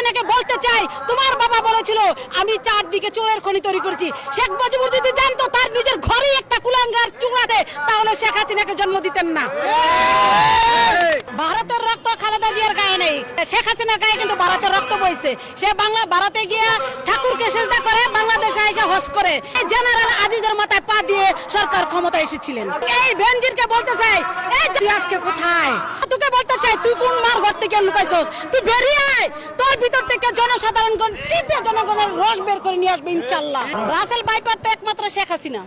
হাসিনাকে বলতে চাই, তোমার বাবা বলেছিল আমি চারদিকে চোরের খনি তৈরি করেছি। শেখ মুজিবুর যদি জানতো তার নিজের ঘরেই একটা কুলাঙ্গার চূড়াতে, তাহলে শেখ হাসিনাকে জন্ম দিতেন না। ভারতের রক্ত খালেদা জিয়ার গায়ে নেই, শেখ হাসিনার গায়ে কিন্তু ভারতের রক্ত বইছে। সে ভারতে গিয়ে ঠাকুরকে সেজদা করে, বাংলাদেশে এসে হজ করে। জেনারেল আজিজের মাথায় পা দিয়ে সরকার ক্ষমতা এসেছিলেন। এই বেনজিরকে বলতে চাই, এই তুই আজকে কোথায়? তোকে বলতে চাই, তুই কোন মার ঘর থেকে লুকাইছস? তুই বেরিয়ে আয়, তোর ভিতর থেকে জনসাধারণগণ টিপে জনগণের রস বের করে নিয়ে আসবে ইনশাআল্লাহ। রাসেল ভাইপার তো একমাত্র শেখ হাসিনা।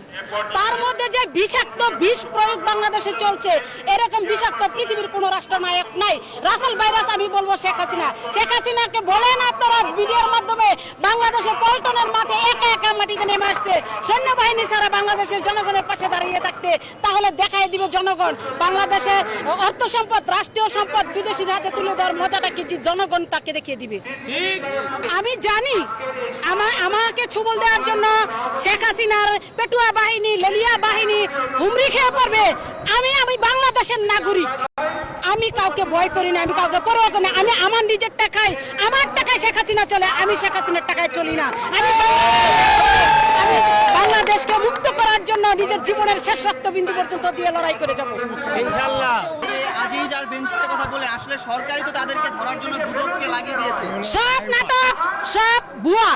তার মধ্যে যে বিষাক্ত বিষ প্রয়োগ বাংলাদেশে চলছে, এরকম বিষাক্ত পৃথিবীর কোন রাষ্ট্রনায়ক নাই। রাসেল ভাইরাস আমি বলবো শেখ হাসিনা। শেখ হাসিনাকে বলেন আপনারা ভিডিওর মাধ্যমে বাংলাদেশের পল্টনের মাঠে একা একা মাটিতে নেমে আসতে, সৈন্যবাহিনী ছাড়া বাংলাদেশের জনগণের পাশে দাঁড়িয়ে থাকতে, তাহলে দেখাই দিবে জনগণ বাংলাদেশের অর্থ সম্পদ, রাষ্ট্রীয় সম্পদ বিদেশির হাতে তুলে দেওয়ার মজাটা কি জনগণ তাকে দেখিয়ে দিবে। আমি জানি আমাকে ছুবল দেওয়ার জন্য শেখ হাসিনার পেটুয়া বাহিনী, লেলিয়া বাহিনী হুমড়ি খেয়ে পড়বে। আমি বাংলাদেশের নাগরিক, আমি কাউকে ভয় করি না, আমি কাউকে পরোয়া করি না। আমি আমার নিজের টাকায়, আমার টাকায় শেখ হাসিনা চলে, আমি শেখ হাসিনার টাকায় চলি না। আমি বাংলাদেশকে মুক্ত করার জন্য নিজের জীবনের শেষ রক্তবিন্দু পর্যন্ত দিয়ে লড়াই করে যাবো ইনশাআল্লাহ। আজিজ আর বেনজিরের কথা বলে আসলে সরকারই তো তাদেরকে ধরার জন্য দুদককে লাগিয়ে দিয়েছে। সব নাটক, সব ভুয়া।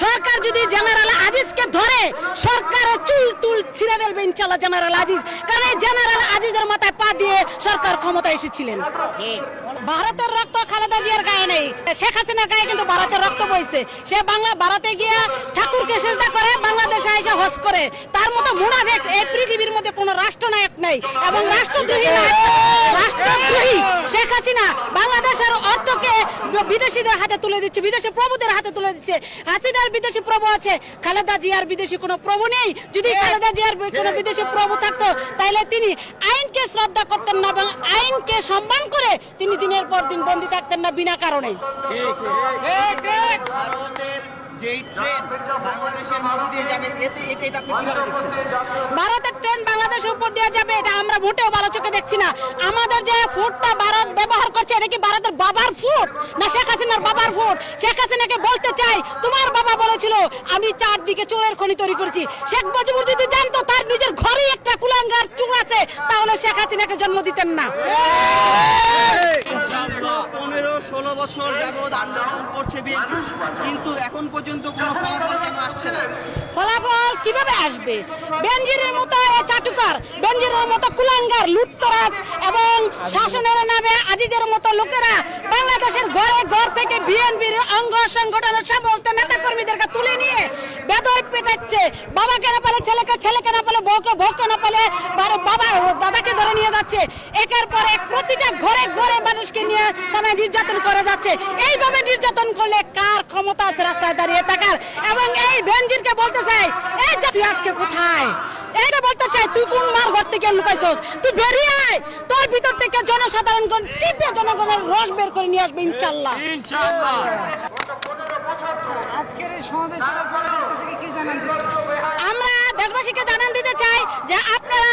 সরকার যদি জেনারেল আজিজকে ধরে, সরকারের চুল ছিঁড়ে ফেলবে ইনশাআল্লাহ জেনারেল আজিজ। কারণ জেনারেল আজিজের মাথায় পা দিয়ে সরকার ক্ষমতা এসেছিলেন। ভারতের রক্ত খালেদা জিয়ার গায়ে নেই, শেখ হাসিনার গায়ে কিন্তু ভারতের রক্ত বইছে। সে ভারতে গিয়ে ঠাকুরকে সেজদা করে, বাংলাদেশে এসে হজ করে। তার মতো মুনাফিক এই পৃথিবীর মধ্যে কোন রাষ্ট্রনায়ক নাই, এবং রাষ্ট্রদ্রোহী শেখ হাসিনা বাংলাদেশের অর্থকে বিদেশিদের হাতে তুলে দিচ্ছে, বিদেশি প্রভুদের হাতে তুলে দিচ্ছে। হাসিনার বিদেশি প্রভু আছে, খালেদা জিয়ার বিদেশি কোনো প্রভু নেই। যদি খালেদা জিয়ার কোনো বিদেশি প্রভু থাকতো, তাহলে তিনি আইনকে শ্রদ্ধা করতেন না এবং আইনকে সম্মান করে তিনি দিনের পর দিন বন্দী থাকতেন না বিনা কারণে। ভারতের যেই ট্রেন বাংলাদেশের মধ্য দিয়ে যাবে, এটা আপনি কিভাবে দেখছেন? ভারতের ট্রেন বাংলাদেশের উপর দিয়ে যাবে, এটা আমরা মোটেও ভালো চোখে দেখছি না। আমাদের যে ফুটটা ভারত ব্যবহার করছে, এটা কি ভারতের বাবার ফুট না শেখ হাসিনার বাবার ফুট? শেখ হাসিনাকে বলতে চাই, তোমার বাবা বলেছিল আমি চারদিকে চোরের খনি তৈরি করেছি। শেখ মুজিবুর যদি জানতো তার নিজের ঘরেই একটা কুলাঙ্গার চূড়া আছে, তাহলে শেখ হাসিনাকে জন্ম দিতেন না। 15-16 বছর যাবৎ আন্দোলন করছে বিএনপি, কিন্তু এখন পর্যন্ত কোনো ফলাফল কেন আসছে না? ফলাফল কিভাবে আসবে? বেনজিরের মতো চাটুকার, বেনজিরের মতো কুলাঙ্গার, লুটতরাজ এবং শাসনের নামে আজিজের মতো লোকেরা বাংলাদেশের ঘরে ঘর থেকে বিএনপির অঙ্গ সংগঠনের সমস্ত নেতা কর্মীদেরকে তুলে নিয়ে বেদর পেটাচ্ছে। বাবাকে না পেলে ছেলেকে, ছেলেকে না পেলে বউকে, বউকে না পেলে বাবা দাদাকে ধরে নিয়ে যাচ্ছে। একের পর এক প্রতিটা ঘরে ঘরে মানুষকে নিয়ে তারা নির্যাতন করে যাচ্ছে। এইভাবে নির্যাতন করলে কার ক্ষমতা আছে রাস্তায় দাঁড়িয়ে থাকার? এবং এই বেনজিরকে বলতে চাই, এই যে তুই আজকে কোথায়? এইটা বলতে চাই, তুই কোন মার ঘর থেকে লুকাইছস? তুই বেরিয়ে আয়, তোর ভিতর থেকে জনসাধারণগণ টিপে জনগণের রস বের করে নিয়ে আসবে ইনশাআল্লাহ। আজকের এই সমাবেশ করার পরে দেশবাসীকে কি জানান দিচ্ছেন? আমরা দেশবাসীকে জানান দিতে চাই যে আপনারা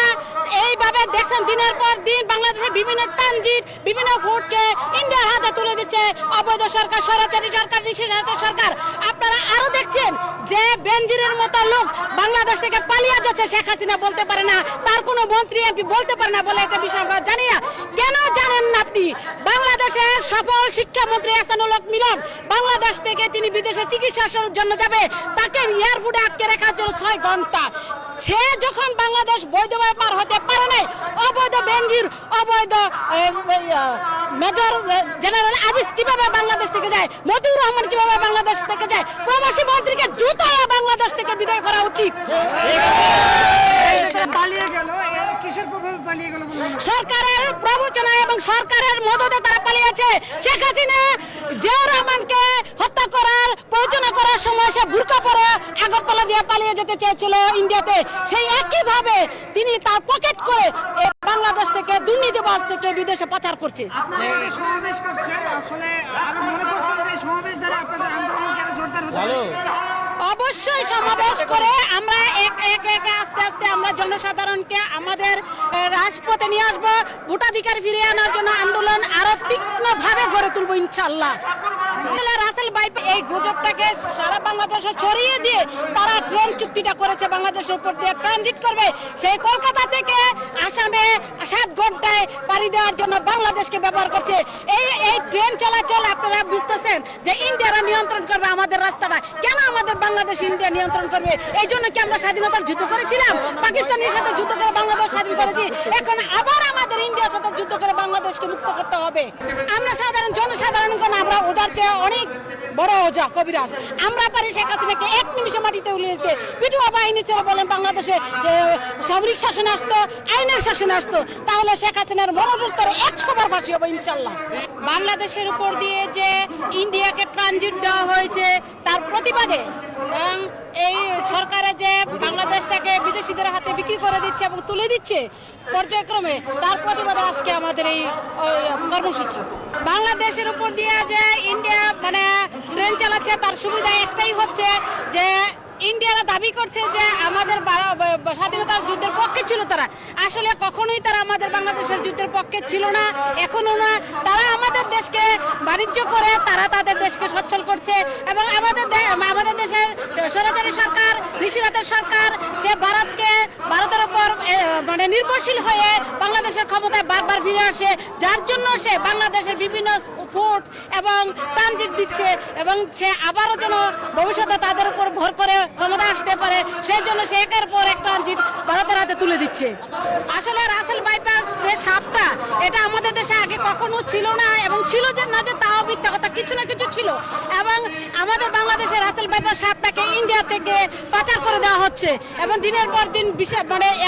এইভাবে দেখছেন দিনের পর দিন বাংলাদেশে বিভিন্ন ট্রানজিট, বিভিন্ন ফুডকে ইন্ডিয়ার হাতে তুলে দিচ্ছে অবৈধ সরকার, স্বৈরাচারী সরকার, নিষেধাজ্ঞা সরকার। আপনারা আরো দেখছেন যে বেনজিরের মতো লোক বাংলাদেশ থেকে পালিয়ে যাচ্ছে। শেখ হাসিনা বলতে পারে না, তার কোনো মন্ত্রী এমপি বলতে পারে না বলে একটা বিষয় আমরা জানি না। কেন জানেন না আপনি? বাংলাদেশের সফল শিক্ষামন্ত্রী এহসানুল হক মিলন বাংলাদেশ থেকে তিনি বিদেশে চিকিৎসার জন্য যাবে, তাকে এয়ারপোর্টে আটকে রাখার জন্য 6 ঘন্টা। সে যখন বাংলাদেশ বৈধভাবে পার হতে পারে নাই, অবৈধ বেনজির, অবৈধ মেজর জেনারেল আজিজ কিভাবে বাংলাদেশ থেকে যায়? মতিউর রহমান কিভাবে বাংলাদেশ থেকে যায়? প্রবাসী মন্ত্রীকে জুতায় বাংলাদেশ থেকে বিদায় করা উচিত। পালিয়ে গেল, কিসের প্রভাবে পালিয়ে গেল? সরকারের প্রবঞ্চনা এবং সরকারের মদতে তারা পালিয়েছে। শেখ হাসিনা জিয়াউর রহমানকে হত্যা করার প্রয়োজনা করার সময় সে বুরকা পরে আগরতলা দিয়ে পালিয়ে যেতে চেয়েছিল ইন্ডিয়াতে। সেই একইভাবে তিনি তার পকেট করে বাংলাদেশ থেকে, দুর্নীতিবাজ থেকে বিদেশে পাচার করছে। আপনারা এই সমাবেশ করছেন, আসলে আরো মনে করছেন যে সমাবেশ দ্বারা আপনাদের আন্দোলনকে আরো জোরদার হতে পারে? অবশ্যই সমাবেশ করে আমরা আস্তে আস্তে আমরা জনসাধারণকে আমাদের রাজপথে নিয়ে আসবো। ভোটাধিকার ফিরিয়ে আনার জন্য আন্দোলন আরো তীক্ষ্ণ ভাবে গড়ে তুলবো ইনশাআল্লাহ। রাসেল গুজবটাকে সারা বাংলাদেশে ছড়িয়ে দিয়ে তারা ট্রেন চুক্তিটা করেছে বাংলাদেশের উপর দিয়ে ট্রানজিট করবে। সেই কলকাতা থেকে আসামে 7 ঘন্টায় পাড়ি দেওয়ার জন্য বাংলাদেশকে ব্যবহার করছে। এই ট্রেন চলাচল আপনারা বুঝতেছেন যে ইন্ডিয়ারা নিয়ন্ত্রণ করবে আমাদের রাস্তাটা। কেন আমাদের বাংলাদেশ ইন্ডিয়া নিয়ন্ত্রণ করবে? এই জন্য কি আমরা স্বাধীনতার যুদ্ধ করেছিলাম? পাকিস্তানের সাথে যুদ্ধ করে বাংলাদেশ স্বাধীন করেছি, এখন আবার আমাদের ইন্ডিয়ার সাথে যুদ্ধ করে বাংলাদেশকে মুক্ত করতে হবে। আমরা সাধারণ জনসাধারণ কোন আমরা ওজার চেয়ে অনেক বড় ওজা কবিরাজ। আমরা পারি শেখ হাসিনাকে 1 নিমিষে মাটিতে উলিয়ে দিতে। পিটুয়া বাহিনী ছেড়ে বলেন বাংলাদেশে সামরিক শাসন আসতো, আইনের শাসন আসতো, তাহলে শেখ হাসিনার মরণোত্তরে 100 বার ফাঁসি হবে ইনশাল্লাহ। বাংলাদেশের উপর দিয়ে যে ইন্ডিয়াকে ট্রানজিট দেওয়া হয়েছে তার প্রতিবাদে এবং এই সরকারে যে বাংলাদেশটাকে বিদেশিদের হাতে বিক্রি করে দিচ্ছে এবং তুলে দিচ্ছে পর্যায়ক্রমে, তার প্রতিবাদে আজকে আমাদের এই কর্মসূচি। বাংলাদেশের উপর দিয়ে যে ইন্ডিয়া ট্রেন চালাচ্ছে তার সুবিধা একটাই হচ্ছে যে ইন্ডিয়ারা দাবি করছে যে আমাদের স্বাধীনতার যুদ্ধের পক্ষে ছিল। তারা আসলে কখনোই তারা আমাদের বাংলাদেশের যুদ্ধের পক্ষে ছিল না, এখনো না। তারা আমাদের দেশকে বাণিজ্য করে তারা তাদের দেশকে সচ্ছল করছে এবং আমাদের দেশের সরকারি সরকার, ঋষিরাতের সরকার, সে ভারতের উপর নির্ভরশীল হয়ে বাংলাদেশের ক্ষমতায় বারবার ফিরে আসে, যার জন্য সে বাংলাদেশের বিভিন্ন ফুট এবং ট্রানজিট দিচ্ছে এবং সে আবারও যেন ভবিষ্যতে তাদের উপর ভর করে ক্ষমতা আসতে পারে, সেই জন্য সে একের পর এক ট্রানজিট ভারতের হাতে তুলে দিচ্ছে। আসলে রাসেল বাইপাস যে সাপটা, এটা আমাদের দেশে আগে কখনো ছিল না, এবং ছিল যে না যে তাও মিথ্যা কথা, কিছু না কিছু ছিল। এবং আমাদের বাংলাদেশের রাসেল বাইপাস সাপটাকে ইন্ডিয়া থেকে পাচার করে দেওয়া হচ্ছে এবং দিনের পর দিন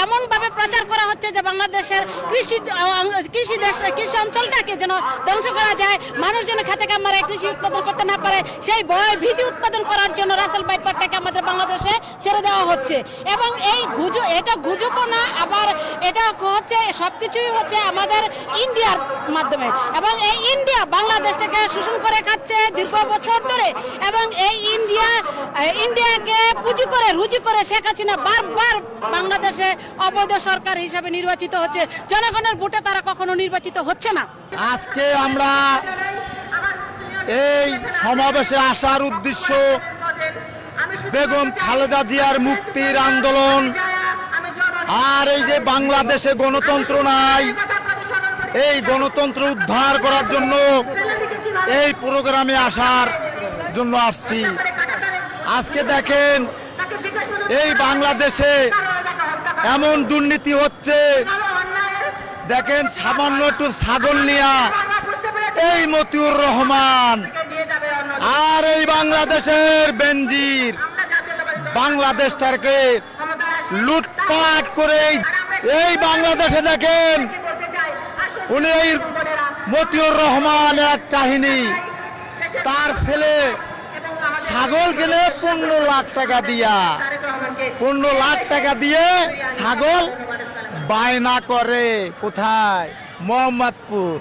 এমন ভাবে প্রচার করা হচ্ছে যে বাংলাদেশের কৃষি অঞ্চলটাকে যেন ধ্বংস করা যায়, মানুষ যেন খেতে কামারে কৃষি উৎপাদন করতে না পারে, সেই ভয় ভীতি উৎপাদন করার জন্য রাসেল বাইপাসটাকে আমাদের বাংলাদেশে ছেড়ে দেওয়া হচ্ছে। এবং এটা গুজবও না, আবার এটা হচ্ছে সবকিছুই হচ্ছে আমাদের ইন্ডিয়ার মাধ্যমে, এবং এই ইন্ডিয়া বাংলাদেশটাকে শোষণ করে খাচ্ছে দীর্ঘ বছর ধরে। এবং এই ইন্ডিয়াকে রুজি করে শেখ হাসিনা বারবার বাংলাদেশে অবৈধ সরকার হিসাবে নির্বাচিত হচ্ছে। জনগণের ভোটে তারা কখনো নির্বাচিত হচ্ছে না। আজকে আমরা এই সমাবেশে আসার উদ্দেশ্য বেগম খালেদা জিয়ার মুক্তির আন্দোলন, আর এই যে বাংলাদেশে গণতন্ত্র নাই, এই গণতন্ত্র উদ্ধার করার জন্য এই প্রোগ্রামে আসার জন্য আসছি। আজকে দেখেন এই বাংলাদেশে এমন দুর্নীতি হচ্ছে, দেখেন সামান্য একটু ছাগল নিয়া এই মতিউর রহমান আর এই বাংলাদেশের বেনজির বাংলাদেশটাকে লুটপাট করে এই বাংলাদেশে দেখেন উনি এই মতিউর রহমান এক কাহিনী, তার ছেলে ছাগল কিনে 15 লাখ টাকা দিয়া 15 লাখ টাকা দিয়ে ছাগল বায়না করে। কোথায়? মোহাম্মদপুর।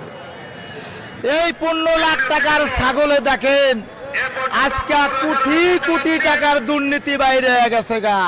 এই 15 লাখ টাকার ছাগলে দেখেন আজকে কোটি কোটি টাকার দুর্নীতি বাইরে গেছে গা।